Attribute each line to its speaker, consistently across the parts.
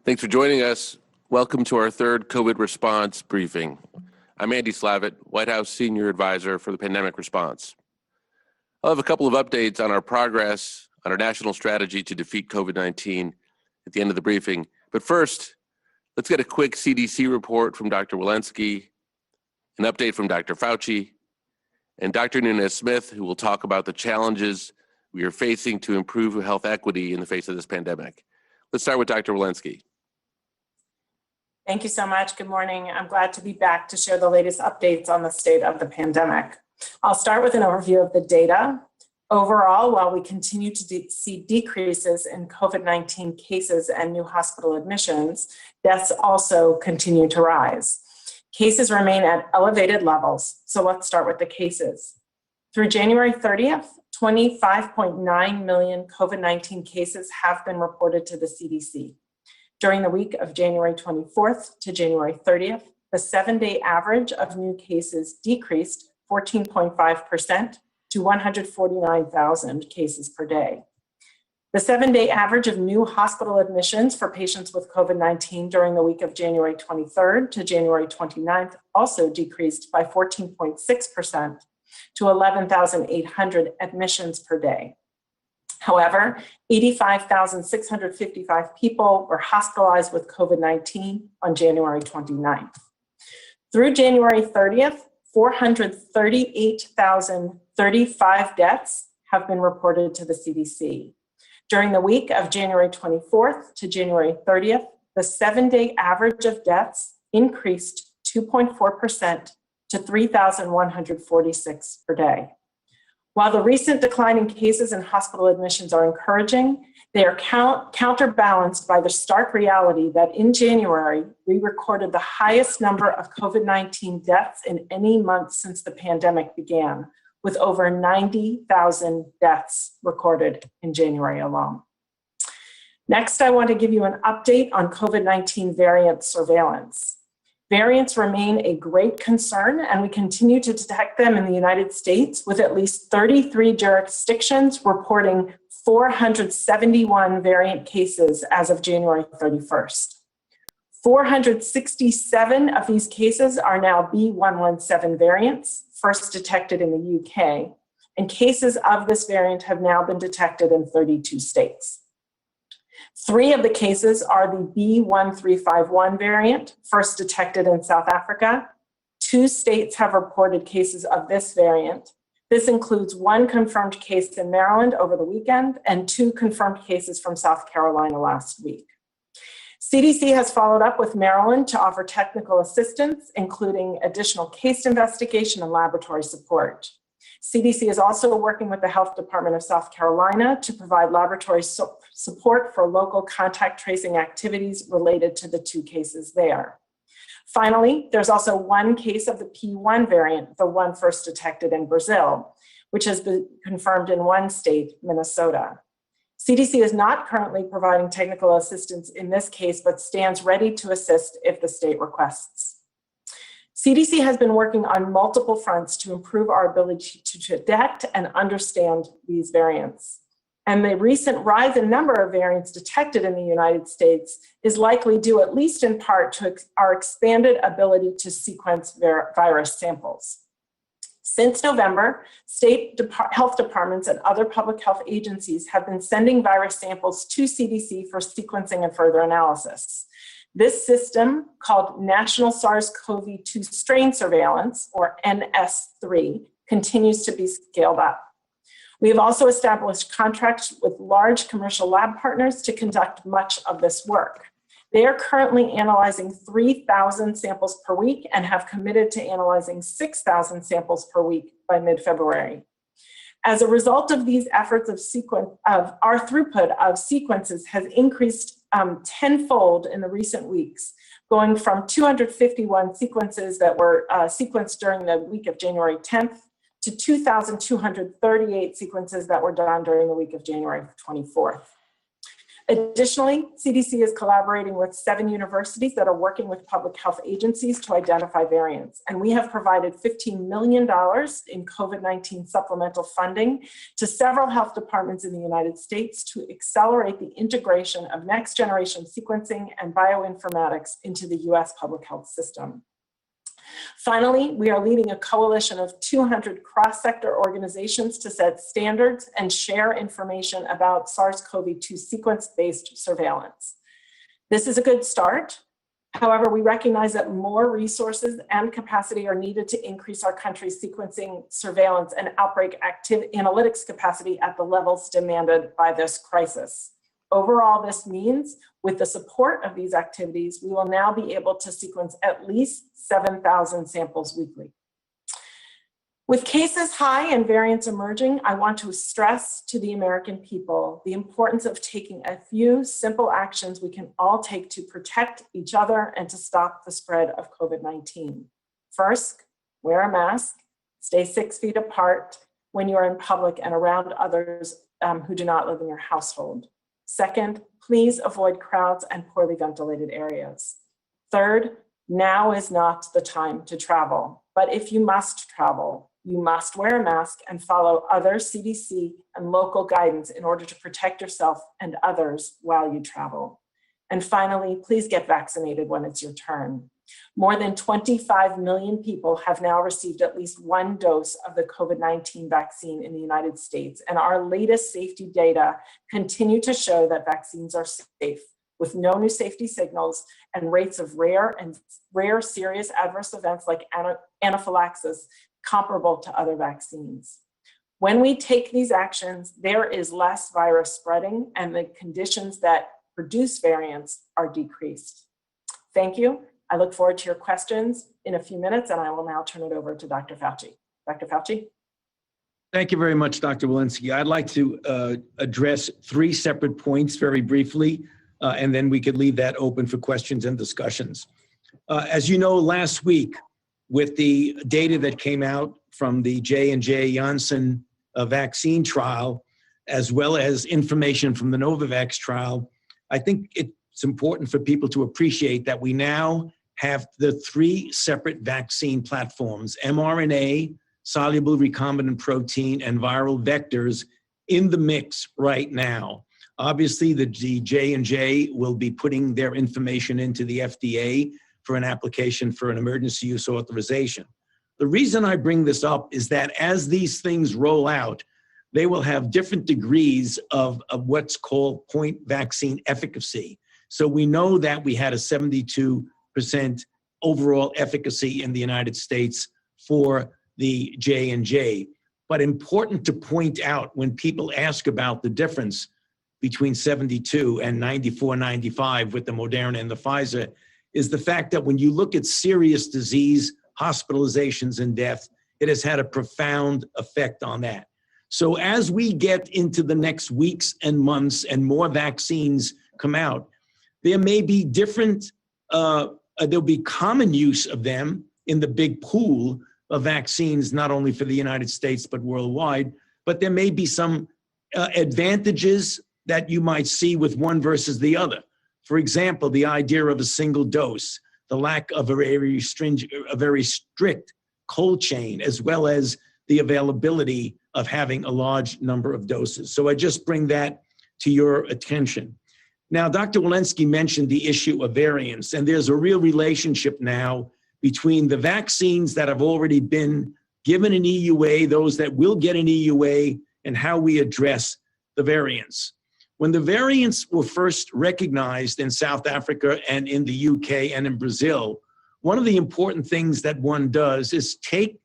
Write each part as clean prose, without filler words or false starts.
Speaker 1: Thanks for joining us. Welcome to our third COVID response briefing. I'm Andy Slavitt, White House Senior Advisor for the Pandemic Response. I'll have a couple of updates on our progress on our national strategy to defeat COVID-19 at the end of the briefing. But first, let's get a quick CDC report from Dr. Walensky, an update from Dr. Fauci, and Dr. Nunez-Smith, who will talk about the challenges we are facing to improve health equity in the face of this pandemic. Let's start with Dr. Walensky.
Speaker 2: Thank you so much. Good morning. I'm glad to be back to share the latest updates on the state of the pandemic. I'll start with an overview of the data. Overall, while we continue to see decreases in COVID-19 cases and new hospital admissions, deaths also continue to rise. Cases remain at elevated levels, so let's start with the cases. Through January 30th, 25.9 million COVID-19 cases have been reported to the CDC. During the week of January 24th to January 30th, the 7-day average of new cases decreased 14.5% to 149,000 cases per day. The 7-day average of new hospital admissions for patients with COVID-19 during the week of January 23rd to January 29th also decreased by 14.6% to 11,800 admissions per day. However, 85,655 people were hospitalized with COVID-19 on January 29th. Through January 30th, 438,035 deaths have been reported to the CDC. During the week of January 24th to January 30th, the 7-day average of deaths increased 2.4% to 3,146 per day. While the recent decline in cases and hospital admissions are encouraging, they are counterbalanced by the stark reality that in January, we recorded the highest number of COVID-19 deaths in any month since the pandemic began, with over 90,000 deaths recorded in January alone. Next, I want to give you an update on COVID-19 variant surveillance. Variants remain a great concern, and we continue to detect them in the United States, with at least 33 jurisdictions reporting 471 variant cases as of January 31st. 467 of these cases are now B.1.1.7 variants, first detected in the UK, and cases of this variant have now been detected in 32 states. 3 of the cases are the B.1.351 variant, first detected in South Africa. 2 states have reported cases of this variant. This includes 1 confirmed case in Maryland over the weekend and 2 confirmed cases from South Carolina last week. CDC has followed up with Maryland to offer technical assistance, including additional case investigation and laboratory support. CDC is also working with the Health Department of South Carolina to provide laboratory support for local contact tracing activities related to the 2 cases there. Finally, there's also 1 case of the P1 variant, the one first detected in Brazil, which has been confirmed in 1 state, Minnesota. CDC is not currently providing technical assistance in this case, but stands ready to assist if the state requests. CDC has been working on multiple fronts to improve our ability to detect and understand these variants. And the recent rise in number of variants detected in the United States is likely due, at least in part, to our expanded ability to sequence virus samples. Since November, state health departments and other public health agencies have been sending virus samples to CDC for sequencing and further analysis. This system, called National SARS-CoV-2 Strain Surveillance, or NS3, continues to be scaled up. We have also established contracts with large commercial lab partners to conduct much of this work. They are currently analyzing 3,000 samples per week and have committed to analyzing 6,000 samples per week by mid-February. As a result of these efforts our throughput of sequences has increased tenfold in the recent weeks, going from 251 sequences that were sequenced during the week of January 10th to 2,238 sequences that were done during the week of January 24th. Additionally, CDC is collaborating with 7 universities that are working with public health agencies to identify variants. And we have provided $15 million in COVID-19 supplemental funding to several health departments in the United States to accelerate the integration of next generation sequencing and bioinformatics into the US public health system. Finally, we are leading a coalition of 200 cross-sector organizations to set standards and share information about SARS-CoV-2 sequence-based surveillance. This is a good start. However, we recognize that more resources and capacity are needed to increase our country's sequencing, surveillance, and outbreak analytics capacity at the levels demanded by this crisis. Overall, this means with the support of these activities, we will now be able to sequence at least 7,000 samples weekly. With cases high and variants emerging, I want to stress to the American people the importance of taking a few simple actions we can all take to protect each other and to stop the spread of COVID-19. First, wear a mask, stay 6 feet apart when you are in public and around others who do not live in your household. Second, please avoid crowds and poorly ventilated areas. Third, now is not the time to travel, but if you must travel, you must wear a mask and follow other CDC and local guidance in order to protect yourself and others while you travel. And finally, please get vaccinated when it's your turn. More than 25 million people have now received at least 1 dose of the COVID-19 vaccine in the United States, and our latest safety data continue to show that vaccines are safe, with no new safety signals and rates of rare serious adverse events like anaphylaxis comparable to other vaccines. When we take these actions, there is less virus spreading and the conditions that produce variants are decreased. Thank you. I look forward to your questions in a few minutes, and I will now turn it over to Dr. Fauci. Dr. Fauci?
Speaker 3: Thank you very much, Dr. Walensky. I'd like to address 3 separate points very briefly, and then we could leave that open for questions and discussions. As you know, last week, with the data that came out from the J&J Janssen vaccine trial, as well as information from the Novavax trial, I think it's important for people to appreciate that we now have the 3 separate vaccine platforms, mRNA, soluble recombinant protein, and viral vectors in the mix right now. Obviously, the J&J will be putting their information into the FDA for an application for an emergency use authorization. The reason I bring this up is that as these things roll out, they will have different degrees of what's called point vaccine efficacy. So we know that we had a 72% overall efficacy in the United States for the J&J. But important to point out when people ask about the difference between 72 and 94, 95 with the Moderna and the Pfizer is the fact that when you look at serious disease, hospitalizations, and death, it has had a profound effect on that. So as we get into the next weeks and months and more vaccines come out, there may be different, there'll be common use of them in the big pool of vaccines, not only for the United States, but worldwide, but there may be some advantages that you might see with one versus the other. For example, the idea of a single dose, the lack of a very strict cold chain, as well as the availability of having a large number of doses. So I just bring that to your attention. Now, Dr. Walensky mentioned the issue of variants, and there's a real relationship now between the vaccines that have already been given an EUA, those that will get an EUA, and how we address the variants. When the variants were first recognized in South Africa and in the UK and in Brazil, one of the important things that one does is take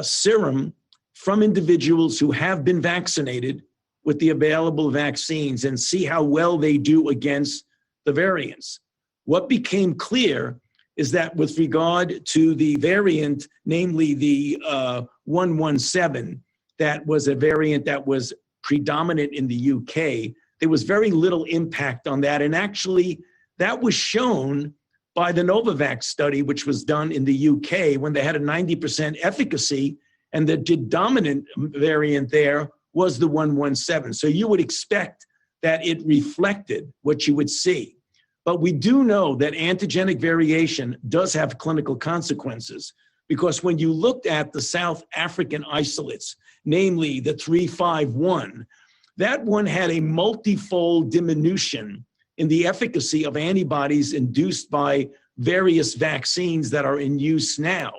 Speaker 3: serum from individuals who have been vaccinated with the available vaccines and see how well they do against the variants. What became clear is that with regard to the variant, namely the 117, that was a variant that was predominant in the UK, there was very little impact on that. And actually, that was shown by the Novavax study, which was done in the UK when they had a 90% efficacy, and the dominant variant there was the 117. So you would expect that it reflected what you would see. But we do know that antigenic variation does have clinical consequences, because when you looked at the South African isolates, namely the 351, that one had a multifold diminution in the efficacy of antibodies induced by various vaccines that are in use now.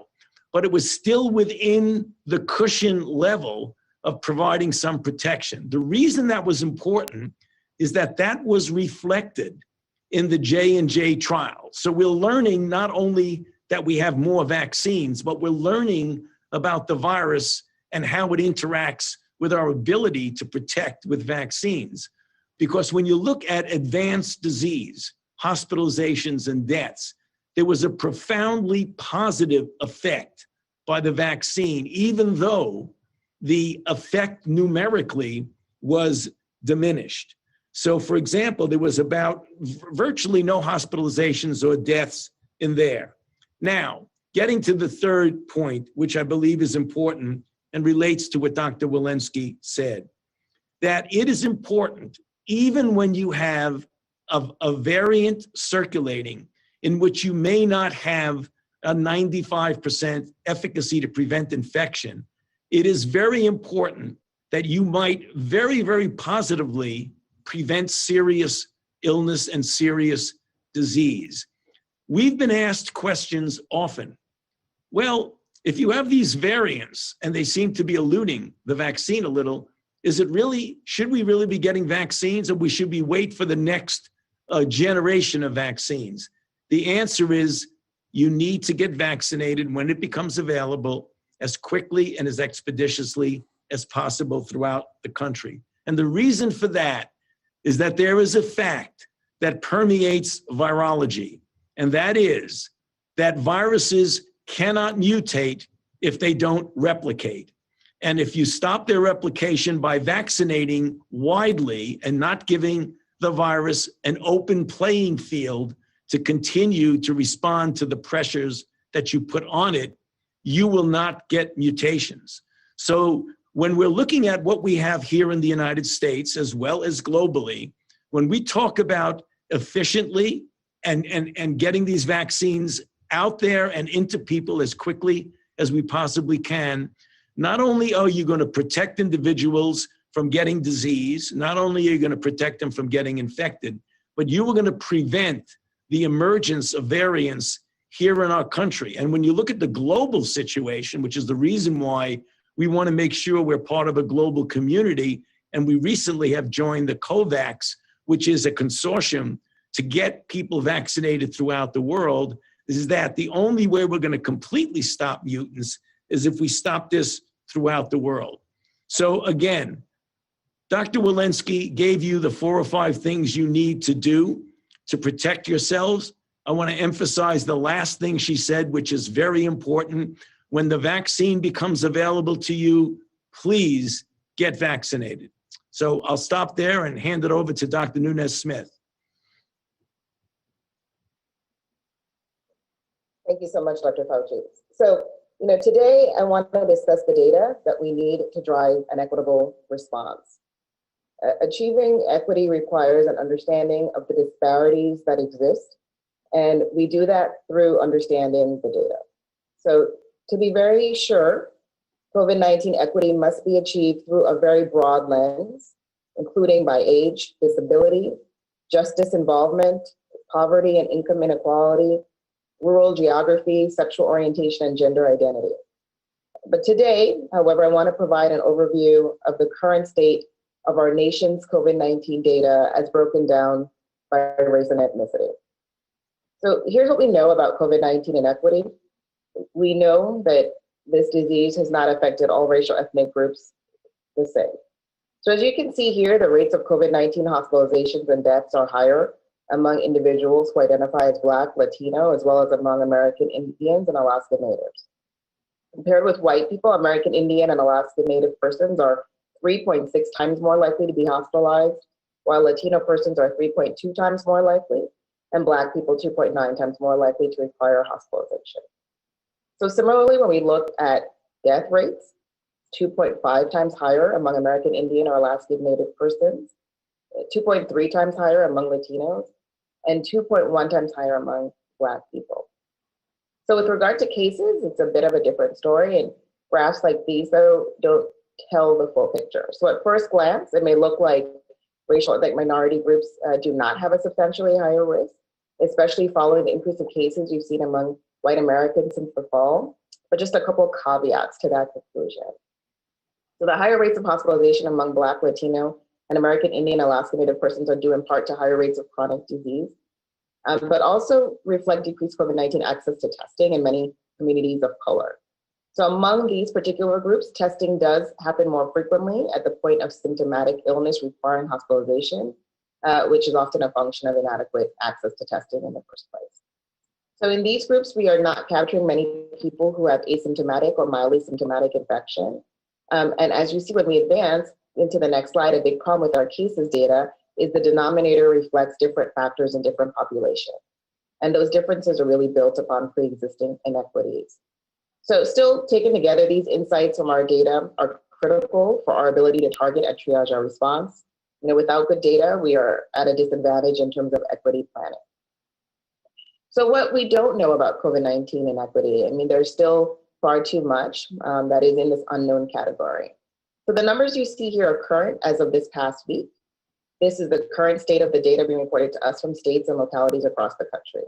Speaker 3: But it was still within the cushion level of providing some protection. The reason that was important is that that was reflected in the J&J trial. So we're learning not only that we have more vaccines, but we're learning about the virus and how it interacts with our ability to protect with vaccines. Because when you look at advanced disease, hospitalizations and deaths, there was a profoundly positive effect by the vaccine, even though the effect numerically was diminished. So for example, there was about virtually no hospitalizations or deaths in there. Now, getting to the third point, which I believe is important and relates to what Dr. Walensky said, that it is important, even when you have a variant circulating in which you may not have a 95% efficacy to prevent infection, it is very important that you might very, very positively prevent serious illness and serious disease. We've been asked questions often. Well, if you have these variants and they seem to be eluding the vaccine a little, should we really be getting vaccines, or should we wait for the next generation of vaccines? The answer is you need to get vaccinated when it becomes available as quickly and as expeditiously as possible throughout the country. And the reason for that is that there is a fact that permeates virology, and that is that viruses cannot mutate if they don't replicate. And if you stop their replication by vaccinating widely and not giving the virus an open playing field to continue to respond to the pressures that you put on it, you will not get mutations. So when we're looking at what we have here in the United States, as well as globally, when we talk about efficiently and getting these vaccines out there and into people as quickly as we possibly can, not only are you going to protect individuals from getting disease, not only are you going to protect them from getting infected, but you are going to prevent the emergence of variants here in our country. And when you look at the global situation, which is the reason why we want to make sure we're part of a global community, and we recently have joined the COVAX, which is a consortium to get people vaccinated throughout the world, is that the only way we're going to completely stop mutants is if we stop this throughout the world. So again, Dr. Walensky gave you the 4 or 5 things you need to do to protect yourselves. I want to emphasize the last thing she said, which is very important. When the vaccine becomes available to you, please get vaccinated. So I'll stop there and hand it over to Dr. Nunez-Smith.
Speaker 4: Thank you so much, Dr. Fauci. So, today I want to discuss the data that we need to drive an equitable response. Achieving equity requires an understanding of the disparities that exist, and we do that through understanding the data. So, to be very sure, COVID-19 equity must be achieved through a very broad lens, including by age, disability, justice involvement, poverty and income inequality, rural geography, sexual orientation, and gender identity. But today, however, I want to provide an overview of the current state of our nation's COVID-19 data as broken down by race and ethnicity. So here's what we know about COVID-19 inequity. We know that this disease has not affected all racial ethnic groups the same. So as you can see here, the rates of COVID-19 hospitalizations and deaths are higher among individuals who identify as Black, Latino, as well as among American Indians and Alaska Natives. Compared with white people, American Indian and Alaska Native persons are 3.6 times more likely to be hospitalized, while Latino persons are 3.2 times more likely, and Black people 2.9 times more likely to require hospitalization. So similarly, when we look at death rates, 2.5 times higher among American Indian or Alaska Native persons, 2.3 times higher among Latinos, and 2.1 times higher among Black people. So with regard to cases, it's a bit of a different story, and graphs like these, though, don't tell the full picture. So at first glance, it may look like minority groups do not have a substantially higher risk, especially following the increase of cases we've seen among white Americans since the fall, but just a couple of caveats to that conclusion. So the higher rates of hospitalization among Black, Latino, and American Indian, Alaska Native persons are due in part to higher rates of chronic disease, but also reflect decreased COVID-19 access to testing in many communities of color. So among these particular groups, testing does happen more frequently at the point of symptomatic illness requiring hospitalization, which is often a function of inadequate access to testing in the first place. So in these groups, we are not capturing many people who have asymptomatic or mildly symptomatic infection. And as you see when we advance into the next slide, a big problem with our cases data is the denominator reflects different factors in different populations. And those differences are really built upon pre-existing inequities. So still taken together, these insights from our data are critical for our ability to target and triage our response. Without good data, we are at a disadvantage in terms of equity planning. So what we don't know about COVID-19 inequity, there's still far too much that is in this unknown category. So the numbers you see here are current as of this past week. This is the current state of the data being reported to us from states and localities across the country.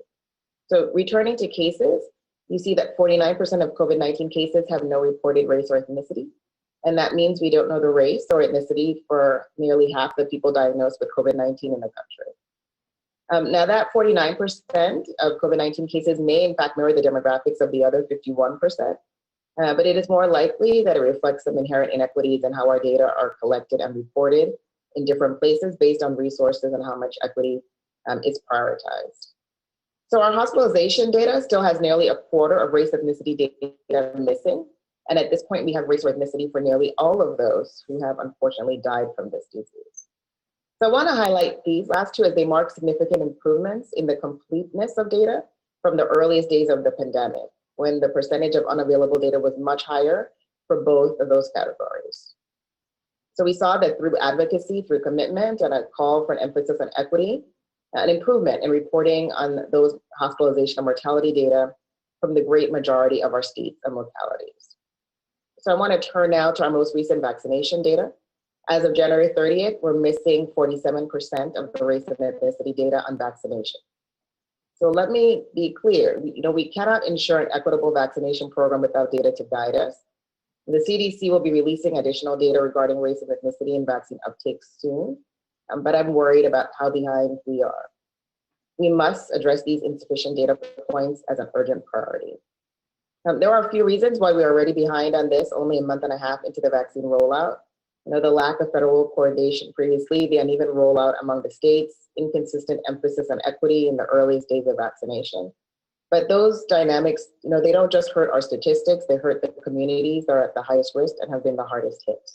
Speaker 4: So returning to cases, you see that 49% of COVID-19 cases have no reported race or ethnicity. And that means we don't know the race or ethnicity for nearly half the people diagnosed with COVID-19 in the country. Now that 49% of COVID-19 cases may in fact mirror the demographics of the other 51%, but it is more likely that it reflects some inherent inequities in how our data are collected and reported in different places based on resources and how much equity is prioritized. So our hospitalization data still has nearly a quarter of race ethnicity data missing. And at this point, we have race or ethnicity for nearly all of those who have unfortunately died from this disease. So I want to highlight these last two as they mark significant improvements in the completeness of data from the earliest days of the pandemic, when the percentage of unavailable data was much higher for both of those categories. So we saw that through advocacy, through commitment, and a call for an emphasis on equity, an improvement in reporting on those hospitalization and mortality data from the great majority of our states and localities. So I want to turn now to our most recent vaccination data. As of January 30th, we're missing 47% of the race and ethnicity data on vaccination. So let me be clear, we cannot ensure an equitable vaccination program without data to guide us. The CDC will be releasing additional data regarding race and ethnicity and vaccine uptake soon, but I'm worried about how behind we are. We must address these insufficient data points as an urgent priority. There are a few reasons why we are already behind on this, only a month and a half into the vaccine rollout. The lack of federal coordination previously, the uneven rollout among the states, inconsistent emphasis on equity in the earliest days of vaccination. But those dynamics, they don't just hurt our statistics, they hurt the communities that are at the highest risk and have been the hardest hit.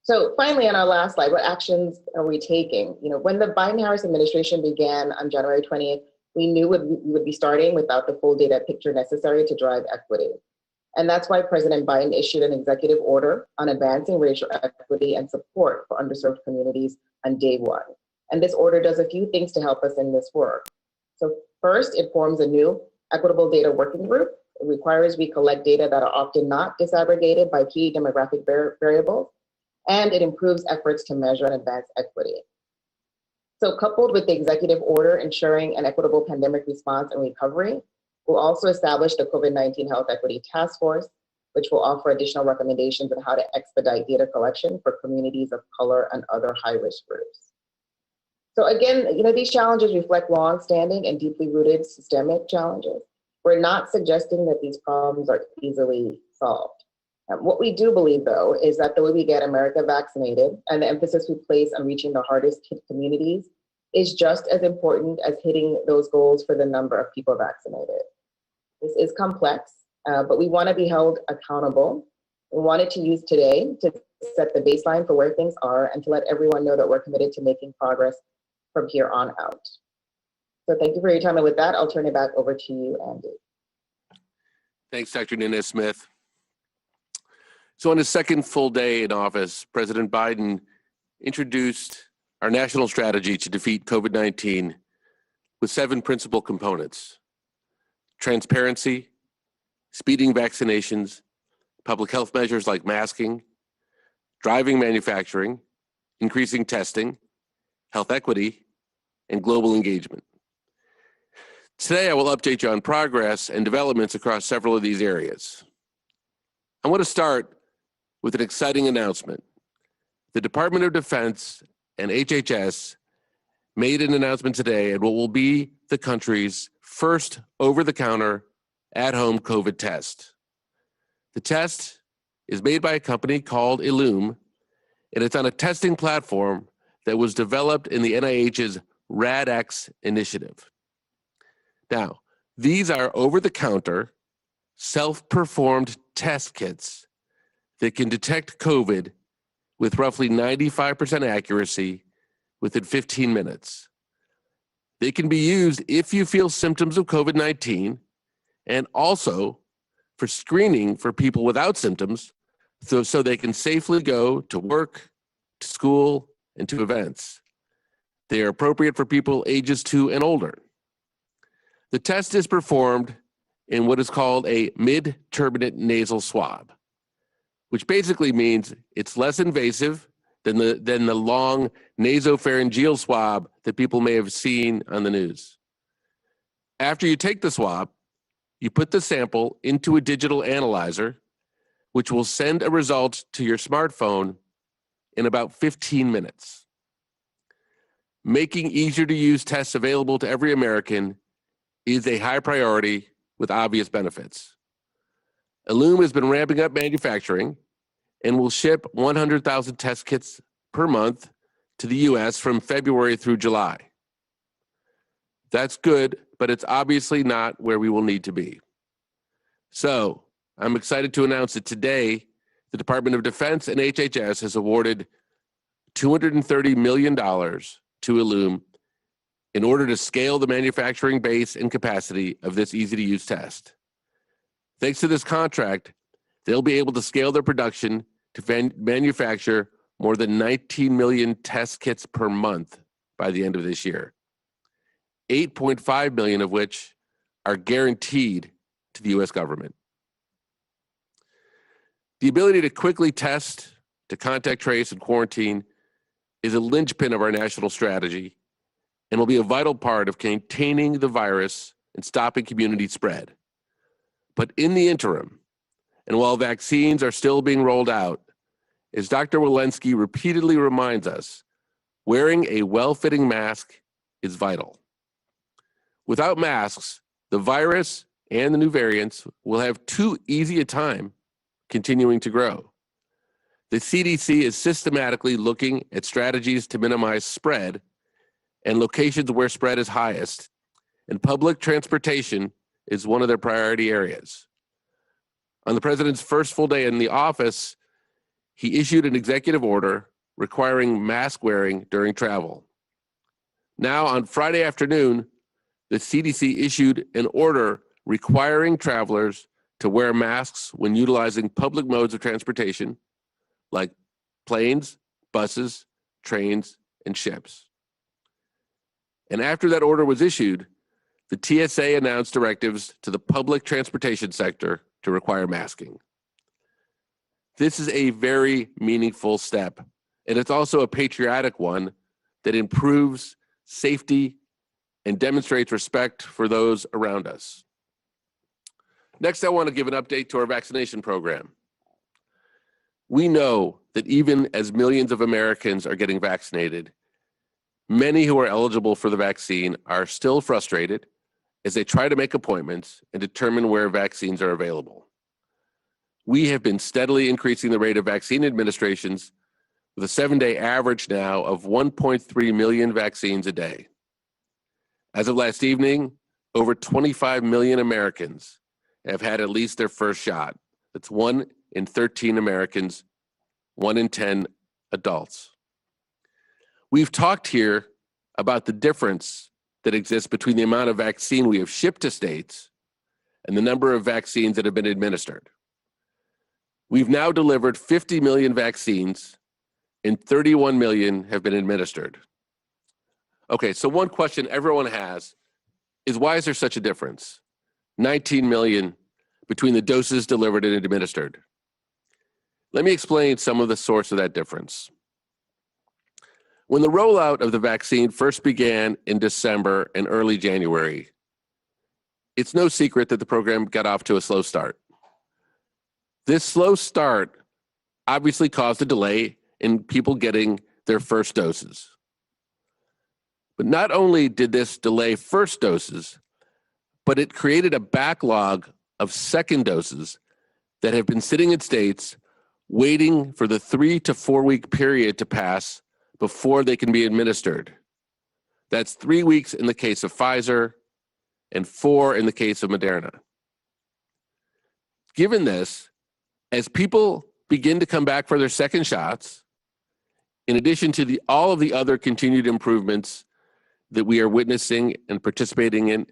Speaker 4: So finally, on our last slide, what actions are we taking? When the Biden-Harris administration began on January 20th, we knew we would be starting without the full data picture necessary to drive equity. And that's why President Biden issued an executive order on advancing racial equity and support for underserved communities on day one. And this order does a few things to help us in this work. So first, it forms a new equitable data working group. It requires we collect data that are often not disaggregated by key demographic variables, and it improves efforts to measure and advance equity. So coupled with the executive order ensuring an equitable pandemic response and recovery, we'll also establish the COVID-19 Health Equity Task Force, which will offer additional recommendations on how to expedite data collection for communities of color and other high-risk groups. So again, these challenges reflect long-standing and deeply rooted systemic challenges. We're not suggesting that these problems are easily solved. What we do believe, though, is that the way we get America vaccinated and the emphasis we place on reaching the hardest hit communities is just as important as hitting those goals for the number of people vaccinated. This is complex, but we want to be held accountable. We wanted to use today to set the baseline for where things are and to let everyone know that we're committed to making progress from here on out. So thank you for your time. And with that, I'll turn it back over to you, Andy.
Speaker 1: Thanks, Dr. Nina Smith. So on his second full day in office, President Biden introduced our national strategy to defeat COVID-19 with 7 principal components: transparency, speeding vaccinations, public health measures like masking, driving manufacturing, increasing testing, health equity, and global engagement. Today, I will update you on progress and developments across several of these areas. I want to start with an exciting announcement. The Department of Defense and HHS made an announcement today at what will be the country's first over-the-counter at-home COVID test. The test is made by a company called EE.UU, and it's on a testing platform that was developed in the NIH's RADx initiative. Now, these are over-the-counter, self-performed test kits that can detect COVID with roughly 95% accuracy within 15 minutes. They can be used if you feel symptoms of COVID-19 and also for screening for people without symptoms so they can safely go to work, to school, and to events. They are appropriate for people ages 2 and older. The test is performed in what is called a mid-turbinate nasal swab, which basically means it's less invasive than the long nasopharyngeal swab that people may have seen on the news. After you take the swab, you put the sample into a digital analyzer, which will send a result to your smartphone in about 15 minutes. Making easier to use tests available to every American is a high priority with obvious benefits. EE.UU has been ramping up manufacturing and will ship 100,000 test kits per month to the US from February through July. That's good, but it's obviously not where we will need to be. So I'm excited to announce that today, the Department of Defense and HHS has awarded $230 million to EE.UU in order to scale the manufacturing base and capacity of this easy-to-use test. Thanks to this contract, they'll be able to scale their production to manufacture more than 19 million test kits per month by the end of this year, 8.5 million of which are guaranteed to the US government. The ability to quickly test, to contact trace, and quarantine is a linchpin of our national strategy and will be a vital part of containing the virus and stopping community spread. But in the interim, and while vaccines are still being rolled out, as Dr. Walensky repeatedly reminds us, wearing a well-fitting mask is vital. Without masks, the virus and the new variants will have too easy a time continuing to grow. The CDC is systematically looking at strategies to minimize spread and locations where spread is highest, and public transportation is one of their priority areas. On the president's first full day in the office, he issued an executive order requiring mask wearing during travel. Now, on Friday afternoon, the CDC issued an order requiring travelers to wear masks when utilizing public modes of transportation, like planes, buses, trains, and ships. And after that order was issued, the TSA announced directives to the public transportation sector to require masking. This is a very meaningful step, and it's also a patriotic one that improves safety and demonstrates respect for those around us. Next, I want to give an update to our vaccination program. We know that even as millions of Americans are getting vaccinated, many who are eligible for the vaccine are still frustrated as they try to make appointments and determine where vaccines are available. We have been steadily increasing the rate of vaccine administrations with a 7-day average now of 1.3 million vaccines a day. As of last evening, over 25 million Americans have had at least their first shot. That's 1 in 13 Americans, 1 in 10 adults. We've talked here about the difference that exists between the amount of vaccine we have shipped to states and the number of vaccines that have been administered. We've now delivered 50 million vaccines and 31 million have been administered. Okay, so one question everyone has is why is there such a difference? 19 million between the doses delivered and administered. Let me explain some of the source of that difference. When the rollout of the vaccine first began in December and early January, it's no secret that the program got off to a slow start. This slow start obviously caused a delay in people getting their first doses. But not only did this delay first doses, but it created a backlog of second doses that have been sitting in states waiting for the 3 to 4 week period to pass before they can be administered. That's 3 weeks in the case of Pfizer and 4 in the case of Moderna. Given this, as people begin to come back for their second shots, in addition to all of the other continued improvements that we are witnessing and participating in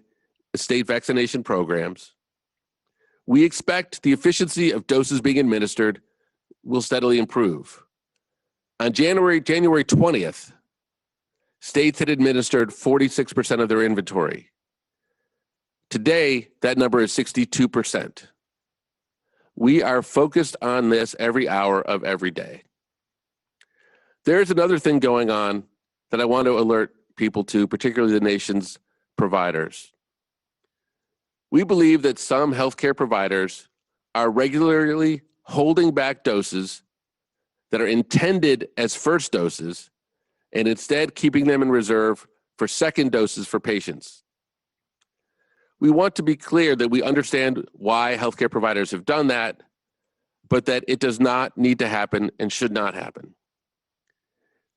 Speaker 1: state vaccination programs, we expect the efficiency of doses being administered will steadily improve. On January 20th, states had administered 46% of their inventory. Today, that number is 62%. We are focused on this every hour of every day. There's another thing going on that I want to alert people to, particularly the nation's providers. We believe that some healthcare providers are regularly holding back doses that are intended as first doses and instead keeping them in reserve for second doses for patients. We want to be clear that we understand why healthcare providers have done that, but that it does not need to happen and should not happen.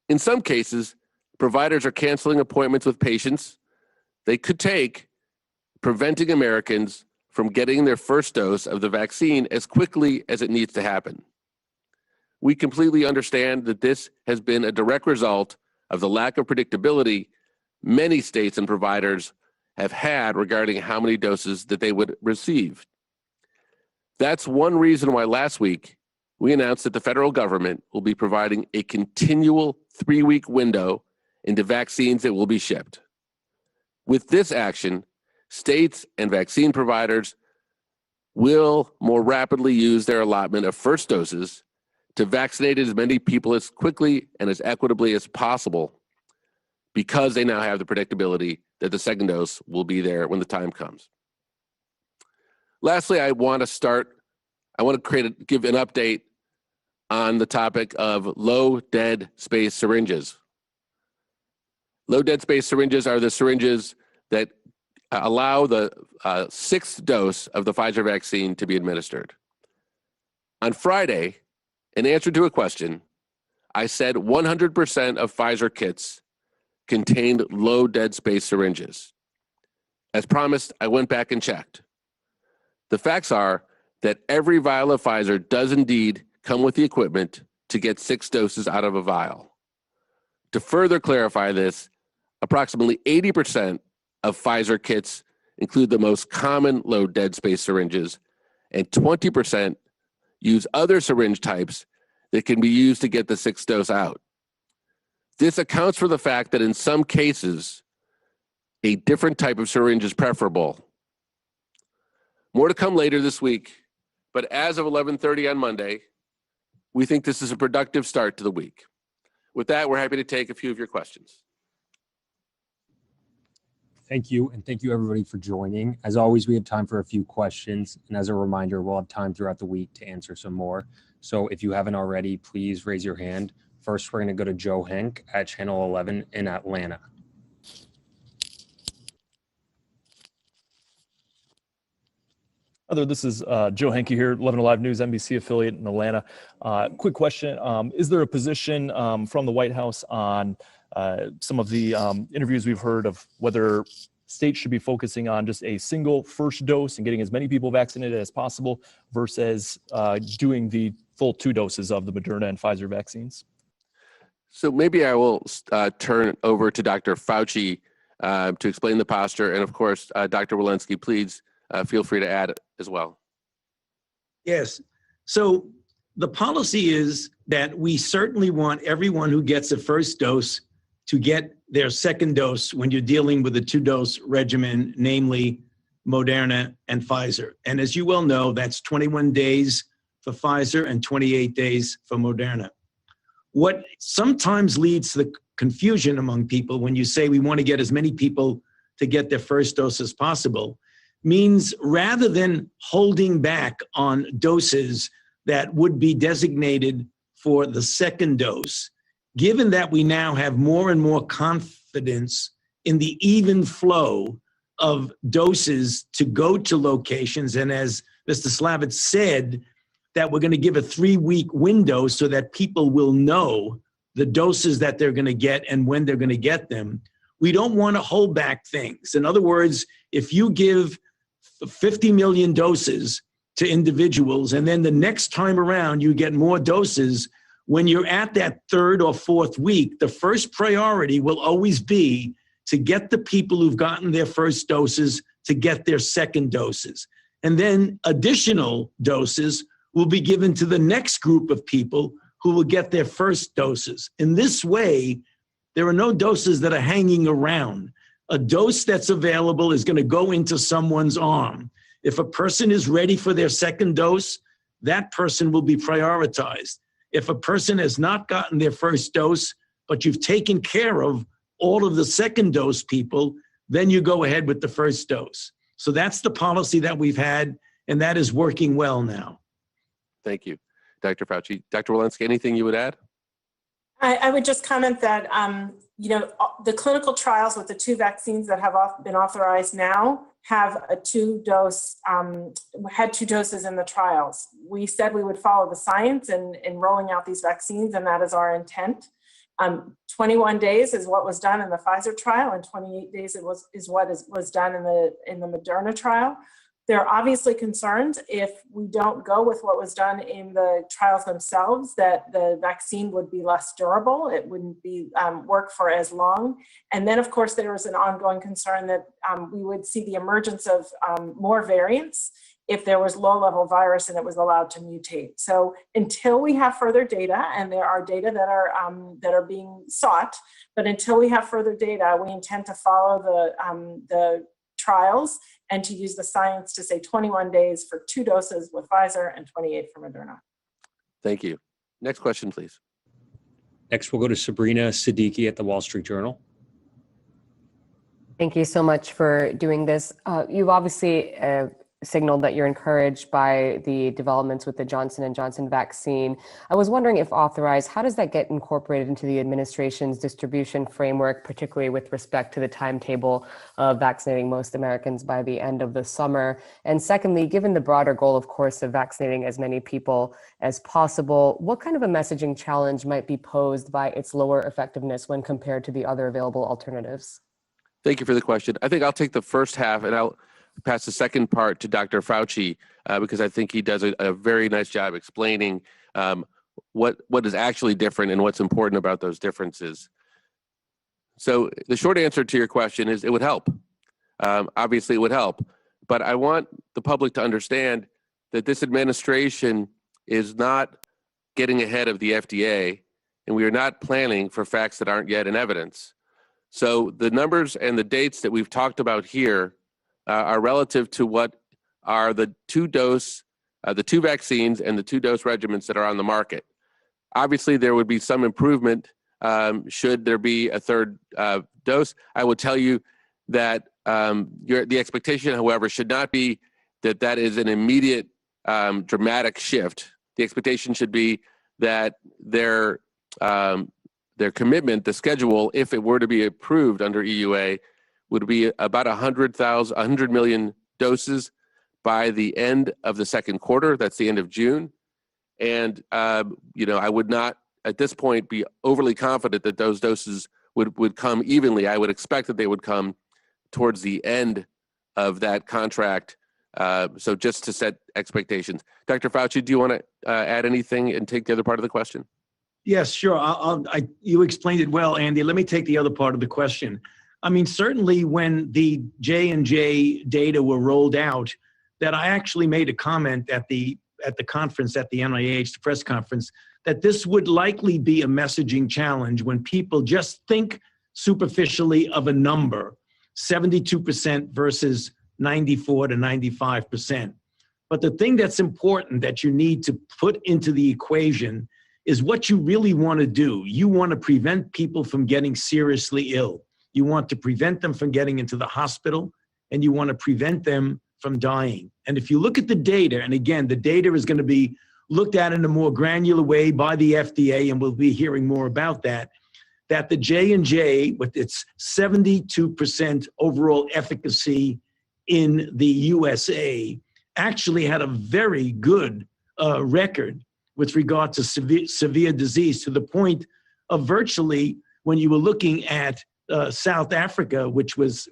Speaker 1: In some cases, providers are canceling appointments with patients they could take, preventing Americans from getting their first dose of the vaccine as quickly as it needs to happen. We completely understand that this has been a direct result of the lack of predictability many states and providers have had regarding how many doses that they would receive. That's one reason why last week we announced that the federal government will be providing a continual 3-week window into vaccines that will be shipped. With this action, states and vaccine providers will more rapidly use their allotment of first doses to vaccinate as many people as quickly and as equitably as possible, because they now have the predictability that the second dose will be there when the time comes. Lastly, I want to give an update on the topic of low dead space syringes. Low dead space syringes are the syringes that allow the 6th dose of the Pfizer vaccine to be administered. On Friday, in answer to a question, I said 100% of Pfizer kits contained low dead space syringes. As promised, I went back and checked. The facts are that every vial of Pfizer does indeed come with the equipment to get 6 doses out of a vial. To further clarify this, approximately 80% of Pfizer kits include the most common low dead space syringes, and 20% use other syringe types that can be used to get the 6th dose out. This accounts for the fact that in some cases, a different type of syringe is preferable. More to come later this week, but as of 11:30 on Monday, we think this is a productive start to the week. With that, we're happy to take a few of your questions.
Speaker 5: Thank you, and thank you everybody for joining. As always, we have time for a few questions, and as a reminder, we'll have time throughout the week to answer some more. So if you haven't already, please raise your hand. First, we're going to go to Joe Henk at Channel 11 in Atlanta.
Speaker 6: This is Joe Henke here, 11 Alive News, NBC affiliate in Atlanta. Quick question. Is there a position from the White House on some of the interviews we've heard of whether states should be focusing on just a single first dose and getting as many people vaccinated as possible versus doing the full 2 doses of the Moderna and Pfizer vaccines?
Speaker 1: So maybe I will turn over to Dr. Fauci to explain the posture. And of course, Dr. Walensky, please feel free to add as well.
Speaker 3: Yes. So the policy is that we certainly want everyone who gets a first dose to get their second dose when you're dealing with a 2-dose regimen, namely Moderna and Pfizer. And as you well know, that's 21 days for Pfizer and 28 days for Moderna. What sometimes leads to the confusion among people when you say we want to get as many people to get their first dose as possible means rather than holding back on doses that would be designated for the second dose, given that we now have more and more confidence in the even flow of doses to go to locations, and as Mr. Slavitt said, that we're going to give a 3-week window so that people will know the doses that they're going to get and when they're going to get them. We don't want to hold back things. In other words, if you give 50 million doses to individuals and then the next time around you get more doses, when you're at that 3rd or 4th week, the first priority will always be to get the people who've gotten their first doses to get their second doses. And then additional doses will be given to the next group of people who will get their first doses. In this way, there are no doses that are hanging around. A dose that's available is going to go into someone's arm. If a person is ready for their second dose, that person will be prioritized. If a person has not gotten their first dose, but you've taken care of all of the second dose people, then you go ahead with the first dose. So that's the policy that we've had, and that is working well now.
Speaker 1: Thank you, Dr. Fauci. Dr. Walensky, anything you would add?
Speaker 2: I would just comment that, the clinical trials with the 2 vaccines that have been authorized now have a 2-dose, had 2 doses in the trials. We said we would follow the science in rolling out these vaccines, and that is our intent. 21 days is what was done in the Pfizer trial, and 28 days is what was done in the Moderna trial. There are obviously concerns if we don't go with what was done in the trials themselves, that the vaccine would be less durable. It wouldn't be work for as long. And then, of course, there was an ongoing concern that we would see the emergence of more variants if there was low-level virus and it was allowed to mutate. So until we have further data, and there are data that are being sought, but until we have further data, we intend to follow the trials and to use the science to say 21 days for 2 doses with Pfizer and 28 for Moderna.
Speaker 1: Thank you. Next question, please.
Speaker 5: Next, we'll go to Sabrina Siddiqui at the Wall Street Journal.
Speaker 7: Thank you so much for doing this. You've obviously signaled that you're encouraged by the developments with the Johnson & Johnson vaccine. I was wondering, if authorized, how does that get incorporated into the administration's distribution framework, particularly with respect to the timetable of vaccinating most Americans by the end of the summer? And secondly, given the broader goal, of course, of vaccinating as many people as possible, what kind of a messaging challenge might be posed by its lower effectiveness when compared to the other available alternatives?
Speaker 1: Thank you for the question. I think I'll take the first half and I'll pass the second part to Dr. Fauci because I think he does a very nice job explaining what is actually different and what's important about those differences. So the short answer to your question is it would help. Obviously, it would help. But I want the public to understand that this administration is not getting ahead of the FDA, and we are not planning for facts that aren't yet in evidence. So the numbers and the dates that we've talked about here are relative to what are the 2-dose, the 2 vaccines and the 2-dose regimens that are on the market. Obviously, there would be some improvement should there be a 3rd dose. I will tell you that the expectation, however, should not be that that is an immediate dramatic shift. The expectation should be that their commitment, the schedule, if it were to be approved under EUA, would be about 100 million doses by the end of the 2nd quarter. That's the end of June. And, I would not at this point be overly confident that those doses would come evenly. I would expect that they would come towards the end of that contract. So just to set expectations. Dr. Fauci, do you want to add anything and take the other part of the question?
Speaker 3: Yes, sure. You explained it well, Andy. Let me take the other part of the question. I mean, certainly when the J&J data were rolled out, that I actually made a comment at the conference at the NIH, the press conference, that this would likely be a messaging challenge when people just think superficially of a number, 72% versus 94 to 95%. But the thing that's important that you need to put into the equation is what you really want to do. You want to prevent people from getting seriously ill. You want to prevent them from getting into the hospital, and you want to prevent them from dying. And if you look at the data, and again, the data is going to be looked at in a more granular way by the FDA, and we'll be hearing more about that, that the J&J, with its 72% overall efficacy in the USA, actually had a very good record with regard to severe disease, to the point of virtually, when you were looking at South Africa, which was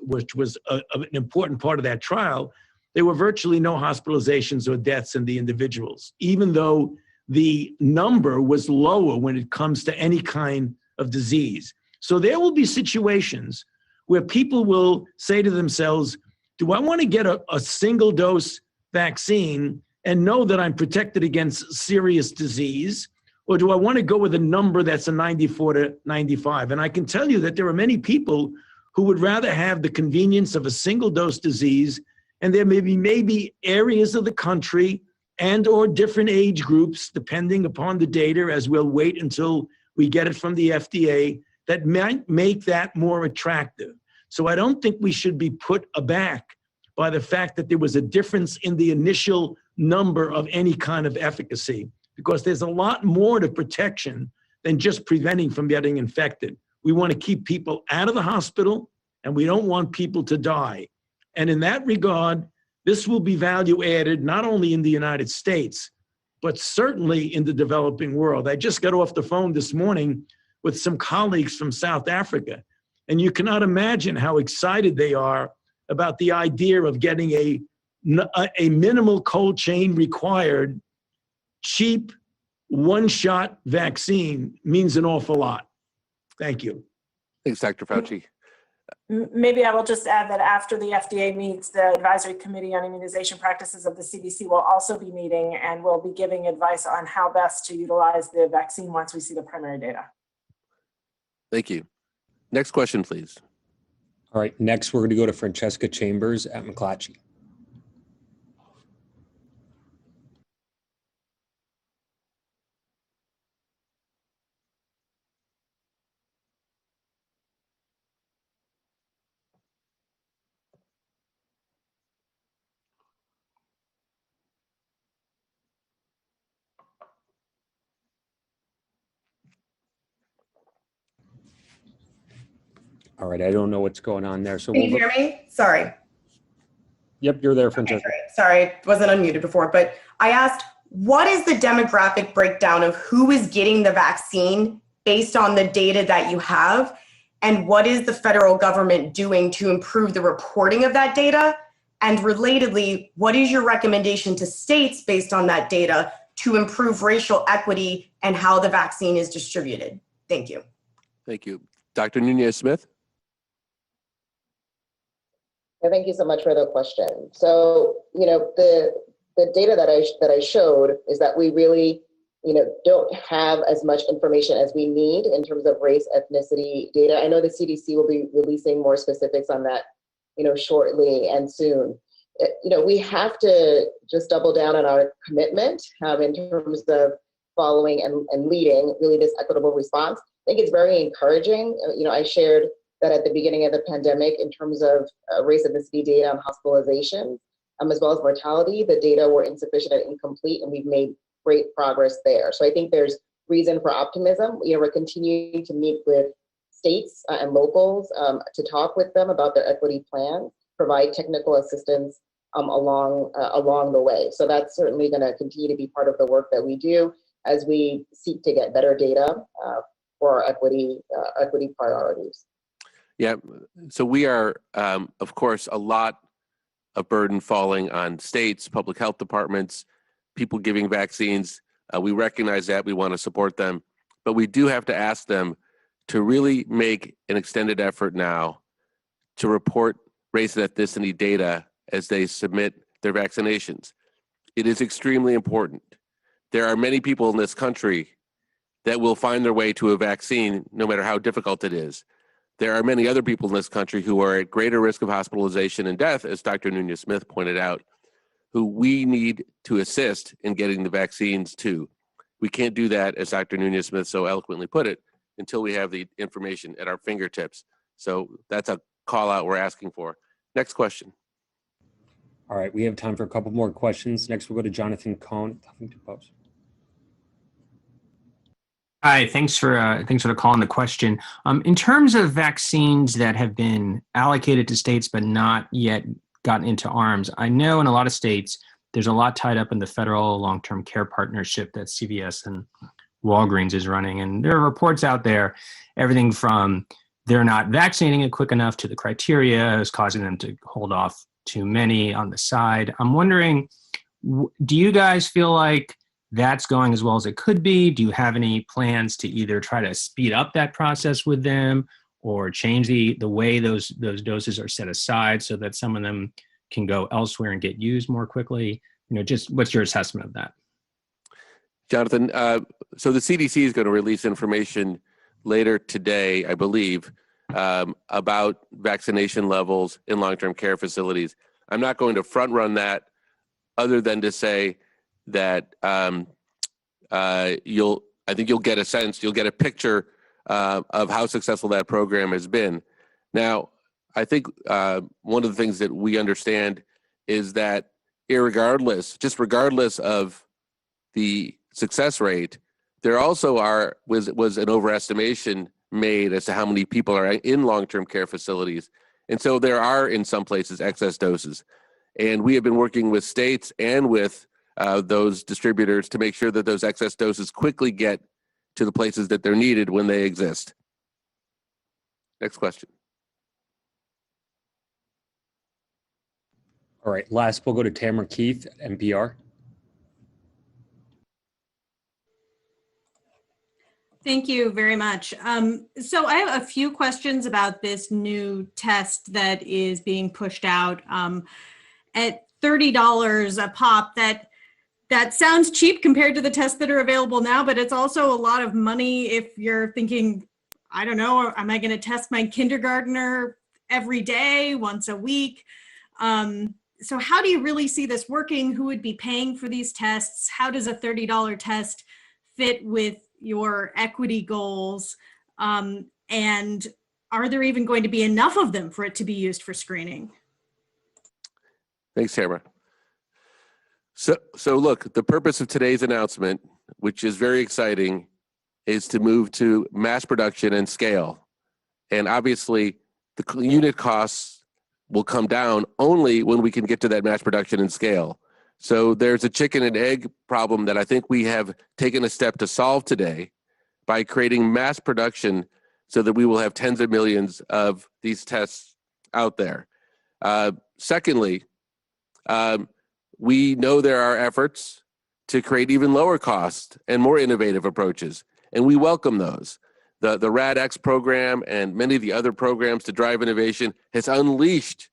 Speaker 3: an important part of that trial, there were virtually no hospitalizations or deaths in the individuals, even though the number was lower when it comes to any kind of disease. So there will be situations where people will say to themselves, do I want to get a single dose vaccine and know that I'm protected against serious disease? Or do I want to go with a number that's a 94 to 95? And I can tell you that there are many people who would rather have the convenience of a single dose disease. And there may be areas of the country and or different age groups, depending upon the data, as we'll wait until we get it from the FDA, that might make that more attractive. So I don't think we should be put aback by the fact that there was a difference in the initial number of any kind of efficacy, because there's a lot more to protection than just preventing from getting infected. We want to keep people out of the hospital, and we don't want people to die. And in that regard, this will be value added not only in the United States, but certainly in the developing world. I just got off the phone this morning with some colleagues from South Africa, and you cannot imagine how excited they are about the idea of getting a minimal cold chain required, cheap, one-shot vaccine means an awful lot. Thank you.
Speaker 1: Thanks, Dr. Fauci.
Speaker 2: Maybe I will just add that after the FDA meets, the Advisory Committee on Immunization Practices of the CDC will also be meeting, and will be giving advice on how best to utilize the vaccine once we see the primary data.
Speaker 1: Thank you. Next question, please.
Speaker 5: All right, next we're going to go to Francesca Chambers at McClatchy. All right, I don't know what's going on there. So
Speaker 8: Can you hear me? Sorry.
Speaker 5: Yep, you're there, Francesca.
Speaker 8: Okay, sorry, wasn't unmuted before, but I asked, what is the demographic breakdown of who is getting the vaccine based on the data that you have? And what is the federal government doing to improve the reporting of that data? And relatedly, what is your recommendation to states based on that data to improve racial equity and how the vaccine is distributed? Thank you.
Speaker 1: Thank you. Dr. Nunez-Smith?
Speaker 4: Thank you so much for the question. So, the data that I showed is that we really, don't have as much information as we need in terms of race, ethnicity data. I know the CDC will be releasing more specifics on that, shortly and soon. We have to just double down on our commitment in terms of following and leading really this equitable response. I think it's very encouraging. I shared that at the beginning of the pandemic, in terms of race ethnicity data on hospitalization, as well as mortality, the data were insufficient and incomplete, and we've made great progress there. So I think there's reason for optimism. We're continuing to meet with states and locals to talk with them about their equity plan, provide technical assistance along the way. So that's certainly going to continue to be part of the work that we do as we seek to get better data for our equity priorities.
Speaker 1: Yeah, so we are, of course, a lot of burden falling on states, public health departments, people giving vaccines. We recognize that, we want to support them, but we do have to ask them to really make an extended effort now to report race and ethnicity data as they submit their vaccinations. It is extremely important. There are many people in this country that will find their way to a vaccine no matter how difficult it is. there are many other people in this country who are at greater risk of hospitalization and death, as Dr. Nunez-Smith pointed out, who we need to assist in getting the vaccines to. We can't do that, as Dr. Nunez-Smith so eloquently put it, until we have the information at our fingertips. So that's a call out we're asking for. Next question.
Speaker 5: All right, we have time for a couple more questions. Next, we'll go to Jonathan Cohn at Huffington Post.
Speaker 9: Hi, thanks for the call and the question. In terms of vaccines that have been allocated to states but not yet gotten into arms, I know in a lot of states there's a lot tied up in the federal long-term care partnership that CVS and Walgreens is running, and there are reports out there, everything from they're not vaccinating it quick enough to the criteria is causing them to hold off too many on the side. I'm wondering, do you guys feel like that's going as well as it could be? Do you have any plans to either try to speed up that process with them or change the way those doses are set aside so that some of them can go elsewhere and get used more quickly? Just what's your assessment of that?
Speaker 1: Jonathan, so the CDC is going to release information later today, I believe, about vaccination levels in long-term care facilities. I'm not going to front run that other than to say that I think you'll get a sense, you'll get a picture of how successful that program has been. Now, I think one of the things that we understand is that regardless of the success rate, there also was an overestimation made as to how many people are in long-term care facilities. And so there are, in some places, excess doses. And we have been working with states and with those distributors to make sure that those excess doses quickly get to the places that they're needed when they exist. Next question.
Speaker 5: All right, last we'll go to Tamara Keith at NPR.
Speaker 10: Thank you very much. So I have a few questions about this new test that is being pushed out at $30 a pop. That sounds cheap compared to the tests that are available now, but it's also a lot of money if you're thinking, I don't know, am I going to test my kindergartner every day, once a week? So how do you really see this working? Who would be paying for these tests? How does a $30 test fit with your equity goals? And are there even going to be enough of them for it to be used for screening?
Speaker 1: Thanks, Tamara. So look, the purpose of today's announcement, which is very exciting, is to move to mass production and scale. And obviously, the unit costs will come down only when we can get to that mass production and scale. So there's a chicken and egg problem that I think we have taken a step to solve today by creating mass production so that we will have tens of millions of these tests out there. Secondly, we know there are efforts to create even lower cost and more innovative approaches, and we welcome those. The RADx program and many of the other programs to drive innovation has unleashed,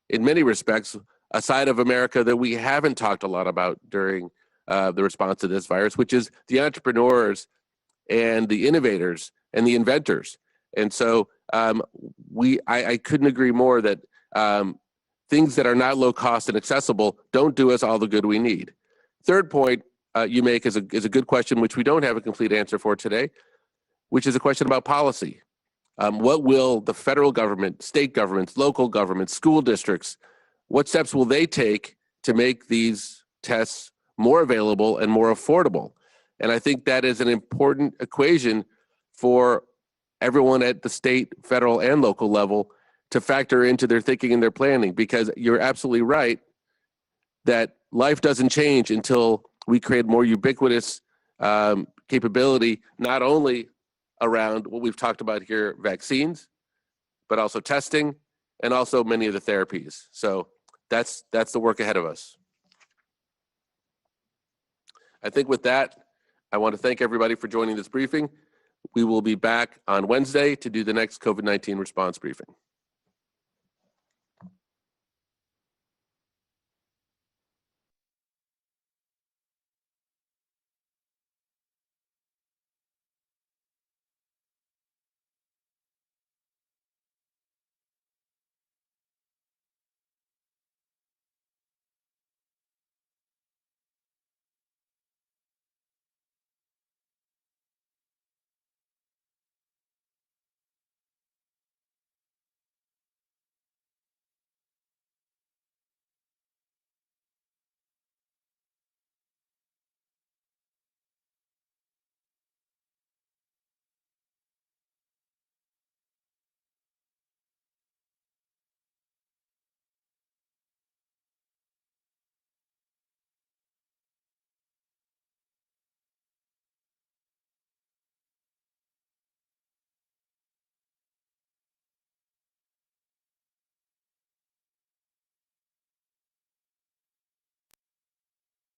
Speaker 1: in many respects, a side of America that we haven't talked a lot about during the response to this virus, which is the entrepreneurs and the innovators and the inventors. And so I couldn't agree more that things that are not low cost and accessible don't do us all the good we need. Third point you make is a good question, which we don't have a complete answer for today, which is a question about policy. What will the federal government, state governments, local governments, school districts, what steps will they take to make these tests more available and more affordable? And I think that is an important equation for everyone at the state, federal, and local level to factor into their thinking and their planning, because you're absolutely right that life doesn't change until we create more ubiquitous capability, not only around what we've talked about here, vaccines, but also testing and also many of the therapies. So that's the work ahead of us. I think with that, I want to thank everybody for joining this briefing. We will be back on Wednesday to do the next COVID-19 response briefing.